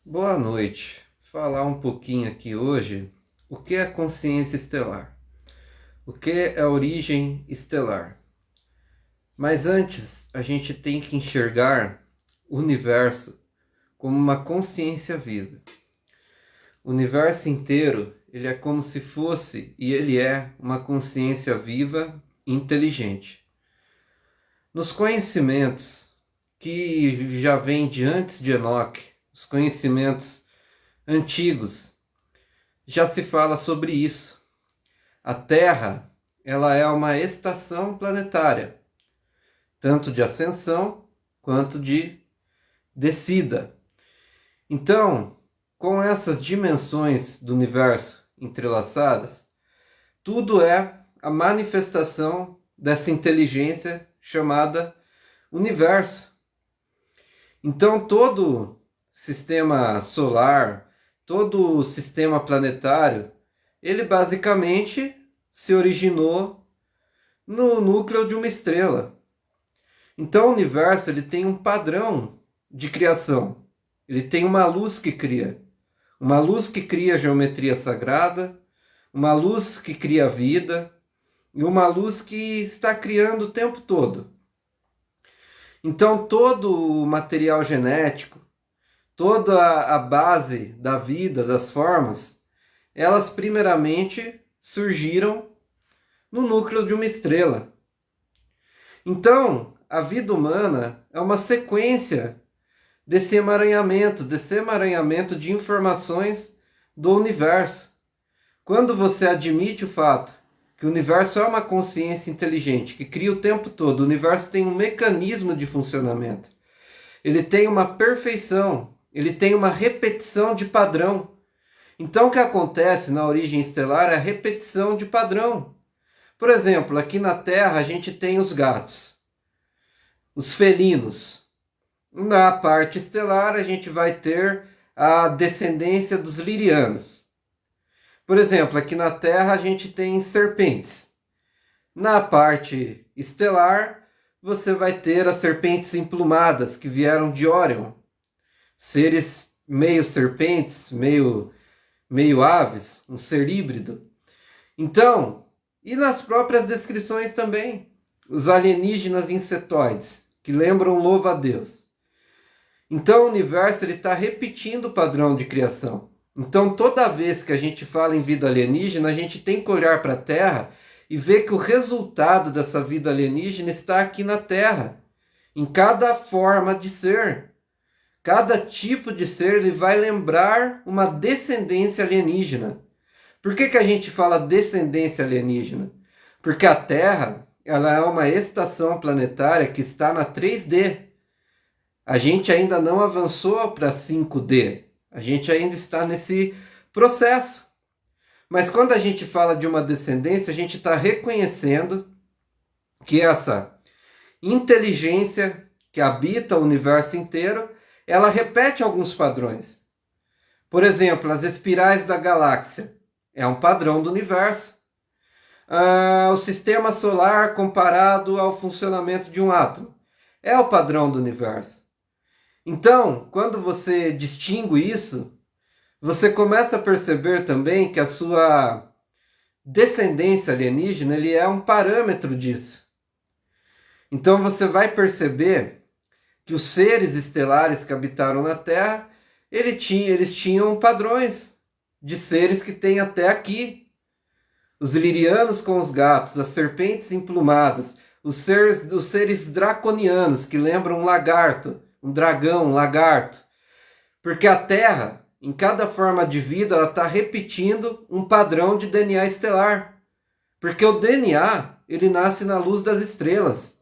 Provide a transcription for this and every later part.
Boa noite. Falar um pouquinho aqui hoje o que é consciência estelar, o que é origem estelar. Mas antes, a gente tem que enxergar o universo como uma consciência viva. O universo inteiro, ele é como se fosse e ele é uma consciência viva e inteligente. Nos conhecimentos que já vêm de antes de Enoque, os conhecimentos antigos, já se fala sobre isso. A Terra, ela é uma estação planetária, tanto de ascensão quanto de descida. Então, com essas dimensões do universo entrelaçadas, tudo é a manifestação dessa inteligência chamada universo. Então, todo sistema solar, todo o sistema planetário, ele basicamente se originou no núcleo de uma estrela. Então o universo ele tem um padrão de criação. Ele tem uma luz que cria. Uma luz que cria geometria sagrada, uma luz que cria vida e uma luz que está criando o tempo todo. Então todo o material genético, toda a base da vida, das formas, elas primeiramente surgiram no núcleo de uma estrela. Então, a vida humana é uma sequência desse emaranhamento de informações do universo. Quando você admite o fato que o universo é uma consciência inteligente, que cria o tempo todo, o universo tem um mecanismo de funcionamento, ele tem uma perfeição, ele tem uma repetição de padrão. Então o que acontece na origem estelar é a repetição de padrão. Por exemplo, aqui na Terra a gente tem os gatos, os felinos. Na parte estelar a gente vai ter a descendência dos lirianos. Por exemplo, aqui na Terra a gente tem serpentes. Na parte estelar você vai ter as serpentes emplumadas que vieram de Órion. Seres meio serpentes, meio aves, um ser híbrido. Então, e nas próprias descrições também, os alienígenas insetoides, que lembram louva-a-Deus. Então o universo está repetindo o padrão de criação. Então toda vez que a gente fala em vida alienígena, a gente tem que olhar para a Terra e ver que o resultado dessa vida alienígena está aqui na Terra, em cada forma de ser. Cada tipo de ser ele vai lembrar uma descendência alienígena. Por que a gente fala descendência alienígena? Porque a Terra ela é uma estação planetária que está na 3D. A gente ainda não avançou para 5D. A gente ainda está nesse processo. Mas quando a gente fala de uma descendência, a gente está reconhecendo que essa inteligência que habita o universo inteiro, ela repete alguns padrões. Por exemplo, as espirais da galáxia. É um padrão do universo. O sistema solar comparado ao funcionamento de um átomo. É o padrão do universo. Então, quando você distingue isso, você começa a perceber também que a sua descendência alienígena ele é um parâmetro disso. Então você vai perceber que os seres estelares que habitaram na Terra, eles tinham padrões de seres que tem até aqui. Os lirianos com os gatos, as serpentes emplumadas, os seres draconianos que lembram um lagarto, um dragão, um lagarto. Porque a Terra, em cada forma de vida, ela está repetindo um padrão de DNA estelar. Porque o DNA, ele nasce na luz das estrelas.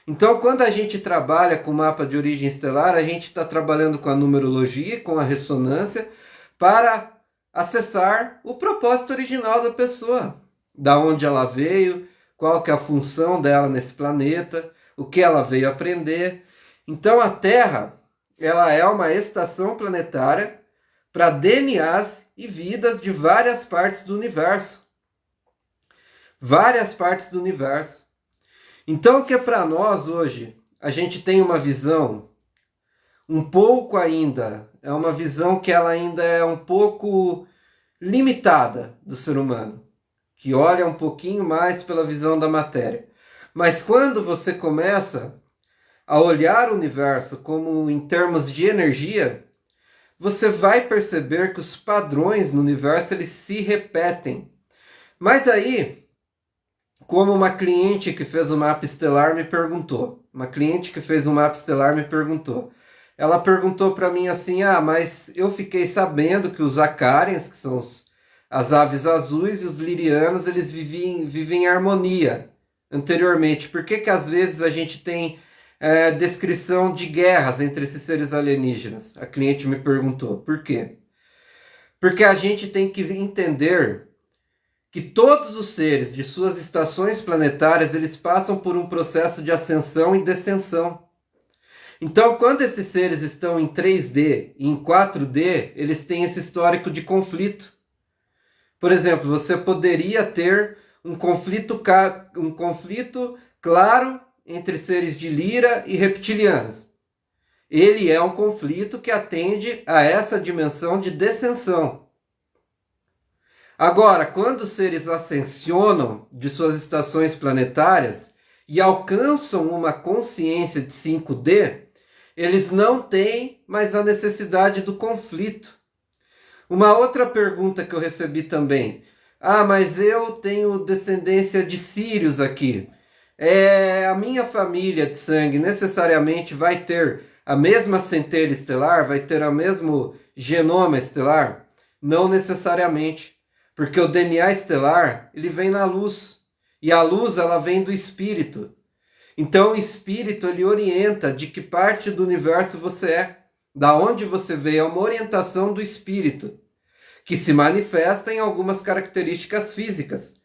Então, quando a gente trabalha com o mapa de origem estelar, a gente está trabalhando com a numerologia, com a ressonância, para acessar o propósito original da pessoa. Da onde ela veio, qual que é a função dela nesse planeta, o que ela veio aprender. Então, a Terra, ela é uma estação planetária para DNAs e vidas de várias partes do universo. Várias partes do universo. Então, o que é para nós hoje? A gente tem uma visão um pouco ainda, é uma visão que ela ainda é um pouco limitada do ser humano, que olha um pouquinho mais pela visão da matéria. Mas quando você começa a olhar o universo como em termos de energia, você vai perceber que os padrões no universo eles se repetem. Mas aí, como uma cliente que fez um mapa estelar me perguntou, ela perguntou para mim assim, mas eu fiquei sabendo que os acáriens, que são as aves azuis, e os lirianos, eles vivem em harmonia anteriormente. Por que às vezes a gente tem descrição de guerras entre esses seres alienígenas? A cliente me perguntou. Por quê? Porque a gente tem que entender que todos os seres de suas estações planetárias, eles passam por um processo de ascensão e descensão. Então, quando esses seres estão em 3D e em 4D, eles têm esse histórico de conflito. Por exemplo, você poderia ter um conflito claro entre seres de Lira e reptilianos. Ele é um conflito que atende a essa dimensão de descensão. Agora, quando os seres ascensionam de suas estações planetárias e alcançam uma consciência de 5D, eles não têm mais a necessidade do conflito. Uma outra pergunta que eu recebi também. Mas eu tenho descendência de sírios aqui. A minha família de sangue necessariamente vai ter a mesma centelha estelar? Vai ter o mesmo genoma estelar? Não necessariamente. Porque o DNA estelar, ele vem na luz. E a luz, ela vem do espírito. Então o espírito, ele orienta de que parte do universo você é. Da onde você veio, é uma orientação do espírito, que se manifesta em algumas características físicas.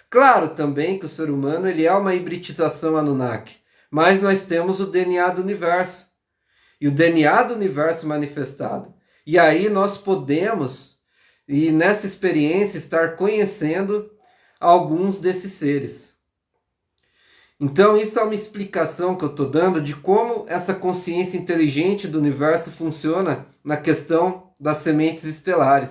Claro também que o ser humano ele é uma hibridização Anunnaki, mas nós temos o DNA do universo. E o DNA do universo manifestado. E aí nós podemos, e nessa experiência, estar conhecendo alguns desses seres. Então isso é uma explicação que eu estou dando de como essa consciência inteligente do universo funciona na questão das sementes estelares.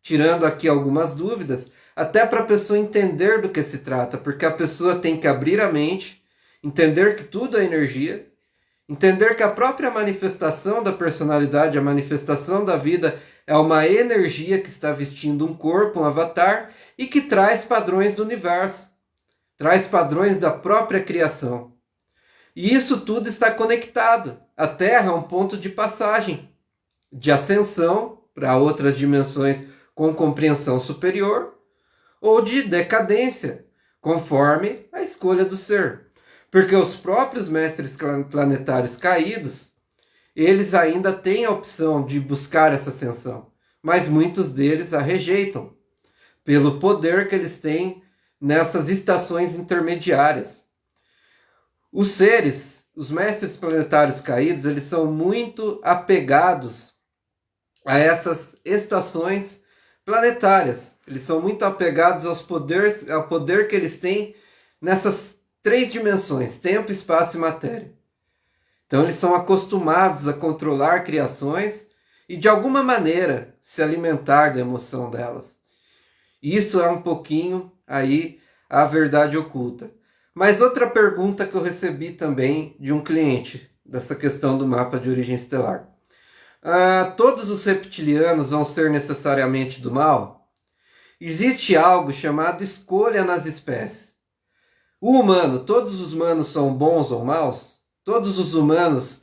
Tirando aqui algumas dúvidas, até para a pessoa entender do que se trata, porque a pessoa tem que abrir a mente, entender que tudo é energia, entender que a própria manifestação da personalidade, a manifestação da vida é uma energia que está vestindo um corpo, um avatar, e que traz padrões do universo, traz padrões da própria criação. E isso tudo está conectado. A Terra é um ponto de passagem, de ascensão para outras dimensões com compreensão superior, ou de decadência, conforme a escolha do ser. Porque os próprios mestres planetários caídos, eles ainda têm a opção de buscar essa ascensão, mas muitos deles a rejeitam, pelo poder que eles têm nessas estações intermediárias. Os seres, os mestres planetários caídos, eles são muito apegados a essas estações planetárias. Eles são muito apegados ao poder que eles têm nessas 3 dimensões, tempo, espaço e matéria. Então eles são acostumados a controlar criações e de alguma maneira se alimentar da emoção delas. Isso é um pouquinho aí a verdade oculta. Mas outra pergunta que eu recebi também de um cliente, dessa questão do mapa de origem estelar. Todos os reptilianos vão ser necessariamente do mal? Existe algo chamado escolha nas espécies. O humano, todos os humanos são bons ou maus? Todos os humanos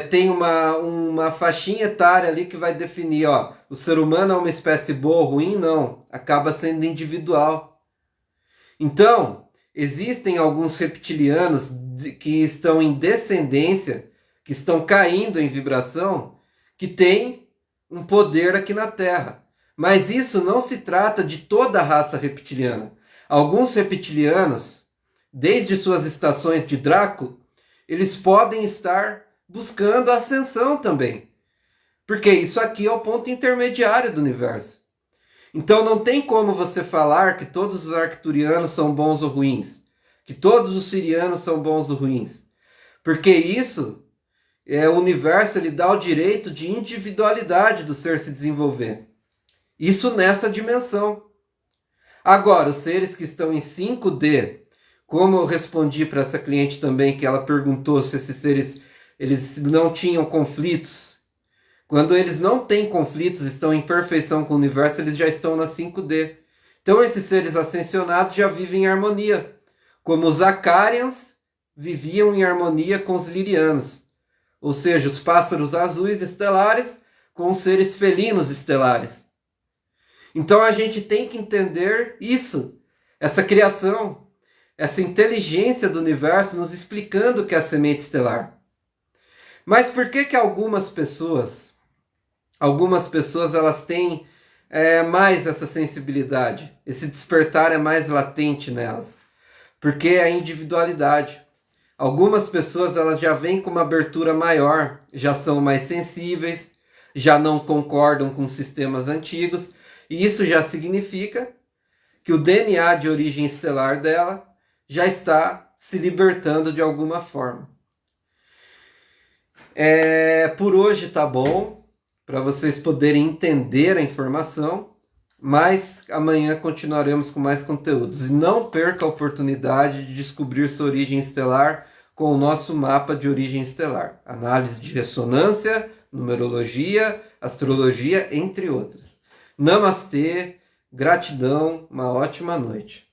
têm uma faixinha etária ali que vai definir, o ser humano é uma espécie boa ou ruim? Não, acaba sendo individual. Então, existem alguns reptilianos que estão em descendência, que estão caindo em vibração, que têm um poder aqui na Terra. Mas isso não se trata de toda a raça reptiliana. Alguns reptilianos, desde suas estações de Draco, eles podem estar buscando a ascensão também. Porque isso aqui é o ponto intermediário do universo. Então não tem como você falar que todos os arcturianos são bons ou ruins, que todos os sirianos são bons ou ruins. Porque isso o universo ele dá o direito de individualidade do ser se desenvolver. Isso nessa dimensão. Agora, os seres que estão em 5D, como eu respondi para essa cliente também, que ela perguntou se esses seres eles não tinham conflitos. Quando eles não têm conflitos, estão em perfeição com o universo, eles já estão na 5D. Então esses seres ascensionados já vivem em harmonia, como os Acarians viviam em harmonia com os Lirianos. Ou seja, os pássaros azuis estelares com os seres felinos estelares. Então a gente tem que entender isso, essa criação, essa inteligência do universo nos explicando o que é a semente estelar. Mas por que algumas pessoas elas têm mais essa sensibilidade? Esse despertar é mais latente nelas. Porque é a individualidade. Algumas pessoas elas já vêm com uma abertura maior, já são mais sensíveis, já não concordam com sistemas antigos, e isso já significa que o DNA de origem estelar dela já está se libertando de alguma forma. Por hoje tá bom, para vocês poderem entender a informação, mas amanhã continuaremos com mais conteúdos. E não perca a oportunidade de descobrir sua origem estelar com o nosso mapa de origem estelar. Análise de ressonância, numerologia, astrologia, entre outras. Namastê, gratidão, uma ótima noite.